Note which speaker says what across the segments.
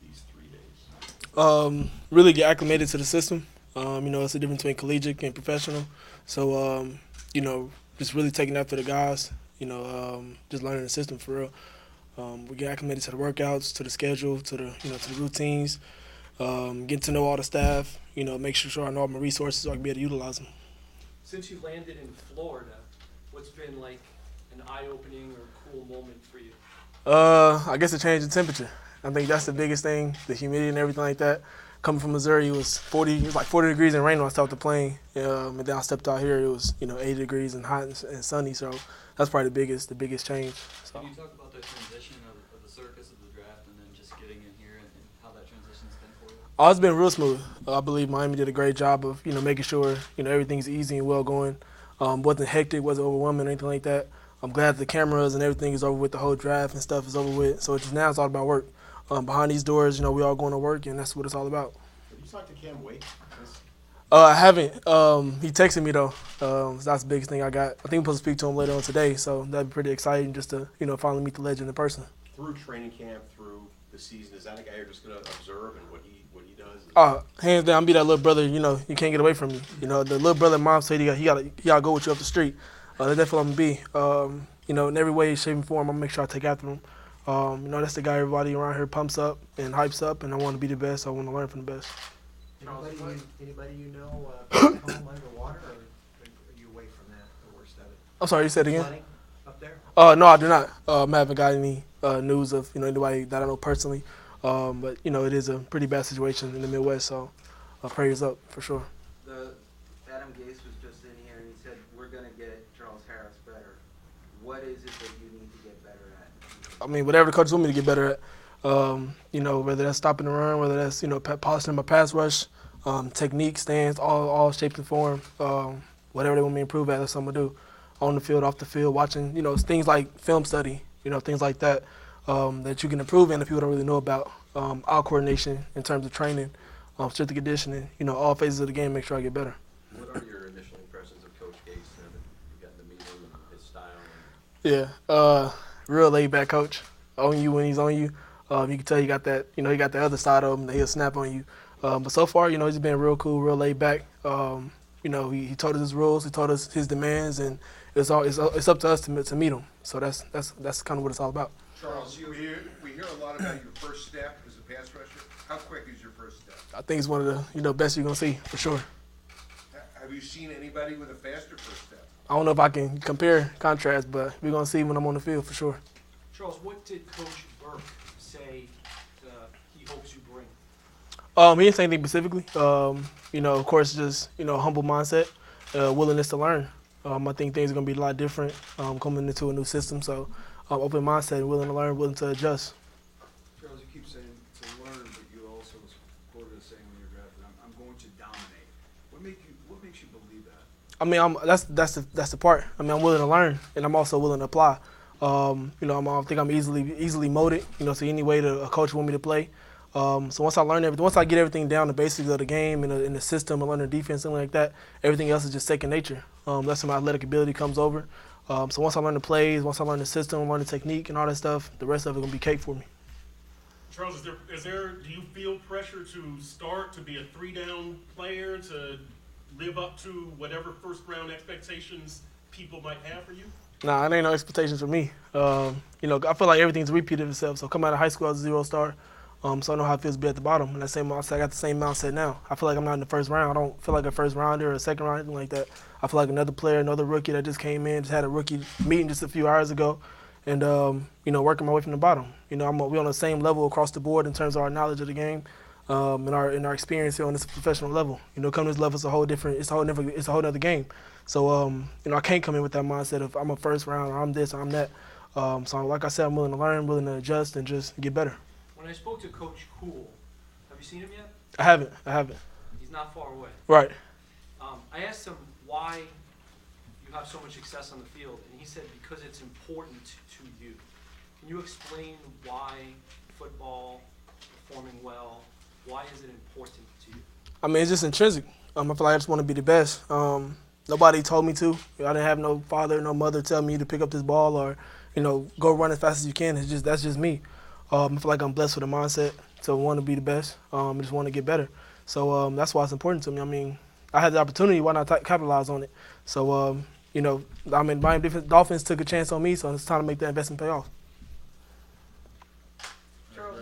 Speaker 1: these 3 days?
Speaker 2: Really get acclimated to the system. It's a difference between collegiate and professional. So, just really taking after the guys. Just learning the system for real. We get acclimated to the workouts, to the schedule, to the routines. Getting to know all the staff. Make sure I know all my resources so I can be able to utilize them.
Speaker 3: Since you landed in Florida, what's been like an eye-opening or cool moment for you?
Speaker 2: I guess the change in temperature. I think that's the biggest thing. The humidity and everything like that. Coming from Missouri, it was 40. It was like 40 degrees and rain when I stepped off the plane. And then I stepped out here. It was 80 degrees and hot and sunny. So that's probably the biggest change. So.
Speaker 4: Can you talk about the transition of the circus of the draft and then just getting in here and how that transition's been for you?
Speaker 2: Oh, it's been real smooth. I believe Miami did a great job of making sure everything's easy and well going. Wasn't hectic, wasn't overwhelming or anything like that. I'm glad the cameras and everything is over with. The whole draft and stuff is over with. So now it's all about work. Behind these doors, we all going to work, and that's what it's all about.
Speaker 1: Have you talked to Cam Wake?
Speaker 2: I haven't. He texted me though. So that's the biggest thing I got. I think we're supposed to speak to him later on today, so that'd be pretty exciting just to finally meet the legend in person.
Speaker 1: Through training camp, through the season, is that a guy you're just gonna observe and what he does?
Speaker 2: Hands down, be that little brother. You can't get away from me. The little brother mom said he gotta go with you up the street. That's definitely what I'm gonna be. In every way, shape, and form, I'm gonna make sure I take after him. That's the guy everybody around here pumps up and hypes up, and I want to be the best. I want to learn from the best.
Speaker 5: Anybody home underwater, or are you away from that, the worst of it?
Speaker 2: I'm sorry, you said it again?
Speaker 5: Flooding up there?
Speaker 2: No, I do not. I haven't got any news of anybody that I know personally. But it is a pretty bad situation in the Midwest, so prayers up for sure.
Speaker 6: Adam Gase was just in here and he said we're gonna get Charles Harris better. What is it that you need to get better at?
Speaker 2: I mean, whatever the coaches want me to get better at. Whether that's stopping the run, whether that's polishing my pass rush, technique, stance, all shapes and form. Whatever they want me to improve at, that's what I'm gonna do. On the field, off the field, watching things like film study, things like that that you can improve in that people don't really know about. Eye coordination in terms of training, strength and conditioning. All phases of the game. Make sure I get better.
Speaker 1: What are your initial impressions of Coach Gase now that you've gotten to meet him and his style?
Speaker 2: Yeah, real laid back coach. On you when he's on you. You can tell he got that. He got the other side of him that he'll snap on you. But so far, he's been real cool, real laid back. He told us his rules, he told us his demands, and it's up to us to meet him. So that's kind of what it's all about.
Speaker 7: Charles, we hear a lot about your first step as a pass rusher. How quick is your first step?
Speaker 2: I think it's one of the best you're gonna see for sure.
Speaker 7: Have you seen anybody with a faster first step?
Speaker 2: I don't know if I can compare contrast, but we're gonna see when I'm on the field for sure.
Speaker 3: Charles, what did Coach Burke say he hopes you bring?
Speaker 2: He didn't say anything specifically. Of course, just humble mindset, willingness to learn. I think things are gonna be a lot different coming into a new system. So, open mindset, willing to learn, willing to adjust.
Speaker 8: Charles, you keep saying to learn, but you also was quoted as saying when you're drafted, "I'm going to dominate." What makes you believe that?
Speaker 2: I mean, that's the part. I mean, I'm willing to learn, and I'm also willing to apply. I think I'm easily molded. To any way a coach want me to play. So once I get everything down, the basics of the game and in the system, and learn the defense, something like that, everything else is just second nature. That's when my athletic ability comes over. So once I learn the plays, once I learn the system, learn the technique and all that stuff, the rest of it gonna be cake for me.
Speaker 9: Charles, do you feel pressure to start to be a 3-down player, to live up to whatever first round expectations people might have for you?
Speaker 2: Nah, it ain't no expectations for me. I feel like everything's repeated itself. So coming out of high school, I was a 0-star. So I know how it feels to be at the bottom. And I got the same mindset now. I feel like I'm not in the first round. I don't feel like a first rounder or a second round, anything like that. I feel like another player, another rookie that just came in, just had a rookie meeting just a few hours ago, and working my way from the bottom. We're on the same level across the board in terms of our knowledge of the game, and our experience here on this professional level. Coming to this level is a whole other game. So I can't come in with that mindset of I'm a first round or I'm this or I'm that. So like I said, I'm willing to learn, willing to adjust, and just get better.
Speaker 3: When I spoke to Coach Cool, have you seen him yet?
Speaker 2: I haven't.
Speaker 3: He's not far away.
Speaker 2: Right.
Speaker 3: I asked him why you have so much success on the field, and he said because it's important to you. Can you explain why football, performing well, why is it important to you?
Speaker 2: I mean, it's just intrinsic. I feel like I just want to be the best. Nobody told me to. I didn't have no father, no mother tell me to pick up this ball or, go run as fast as you can. That's just me. I feel like I'm blessed with a mindset to want to be the best. I just want to get better. So that's why it's important to me. I mean, I had the opportunity. Why not capitalize on it? So Miami Dolphins took a chance on me, so it's time to make that investment pay off.
Speaker 10: Charles,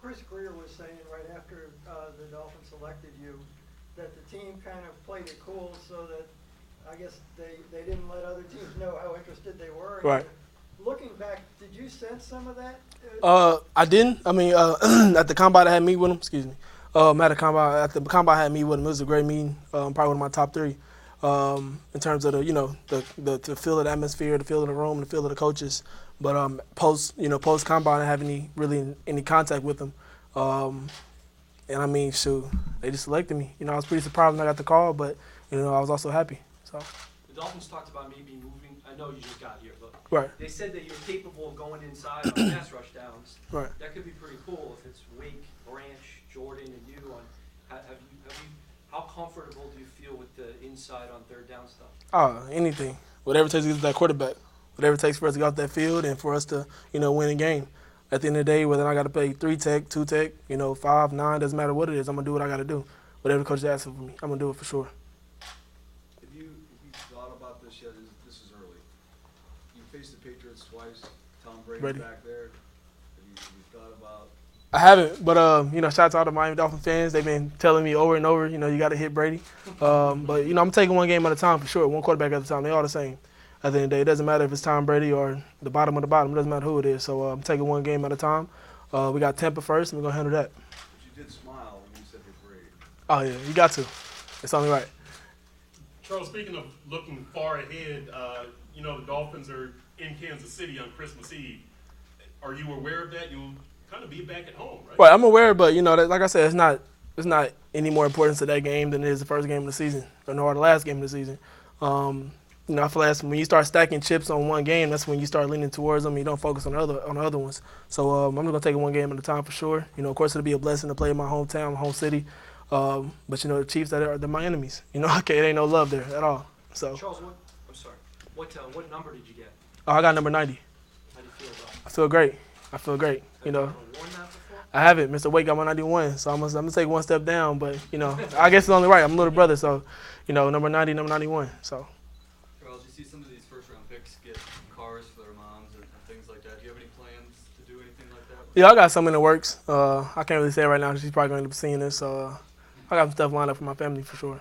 Speaker 10: Chris Greer was saying right after the Dolphins selected you that the team kind of played it cool so that I guess they didn't let other teams know how interested they were.
Speaker 2: Right.
Speaker 10: Looking back, did you sense some of that?
Speaker 2: I didn't. I mean, at the combine I had me with him. Excuse me. At the combine I had me with him. It was a great meeting. Probably one of my top 3. In terms of the feel of the atmosphere, the feel of the room, the feel of the coaches. But post combine, I didn't have any contact with them. And I mean, shoot, they just selected me. I was pretty surprised when I got the call, but I was also happy. So.
Speaker 3: The Dolphins talked about maybe moving. I know you just got here, but
Speaker 2: Right.
Speaker 3: they said that you're capable of going inside on pass rush downs.
Speaker 2: Right.
Speaker 3: That could be pretty cool if it's Wake, Branch, Jordan, and you. How comfortable do you feel with the inside on third down stuff?
Speaker 2: Anything. Whatever it takes to get to that quarterback. Whatever it takes for us to get off that field and for us to, win a game. At the end of the day, whether I got to play 3 tech, 2 tech, 5, 9, doesn't matter what it is, I'm going to do what I got to do. Whatever the coach is asking for me, I'm going to do it for sure.
Speaker 8: Have you thought about this yet? This is early. You faced the Patriots twice. Tom Brady back there. Have you thought about?
Speaker 2: I haven't, but shout out to all the Miami Dolphin fans. They've been telling me over and over, you got to hit Brady. But I'm taking one game at a time for sure, one quarterback at a time. They all the same. At the end of the day, it doesn't matter if it's Tom Brady or the bottom of the bottom. It doesn't matter who it is. So I'm taking one game at a time. We got Tampa first, and we're gonna handle that.
Speaker 8: But you did smile when you said hit Brady.
Speaker 2: Oh yeah, you got to. It's only right.
Speaker 9: Charles, speaking of looking far ahead, the Dolphins are in Kansas City on Christmas Eve. Are you aware of that? You'll kind of be back at home, right?
Speaker 2: Right, I'm aware, but like I said, it's not any more importance to that game than it is the first game of the season, or the last game of the season. I feel like when you start stacking chips on one game, that's when you start leaning towards them. You don't focus on the other ones. So I'm just gonna take it one game at a time for sure. Of course, it'll be a blessing to play in my hometown, my home city. But the Chiefs, they're my enemies. It ain't no love there at all. So.
Speaker 3: Charles, what number did you get?
Speaker 2: I got number 90.
Speaker 3: How do you feel about it?
Speaker 2: I feel great. Have you ever worn that before? I haven't. Mr. Wake got my 91, so I'm gonna take one step down. But I guess it's only right. I'm a little brother, so number 90, number 91. So.
Speaker 4: Charles, you see some of these first-round picks get cars for their moms and things like that. Do you have any plans to do anything like that?
Speaker 2: Yeah, I got some in the works. I can't really say it right now. She's probably going to end up seeing this. So I got some stuff lined up for my family for sure.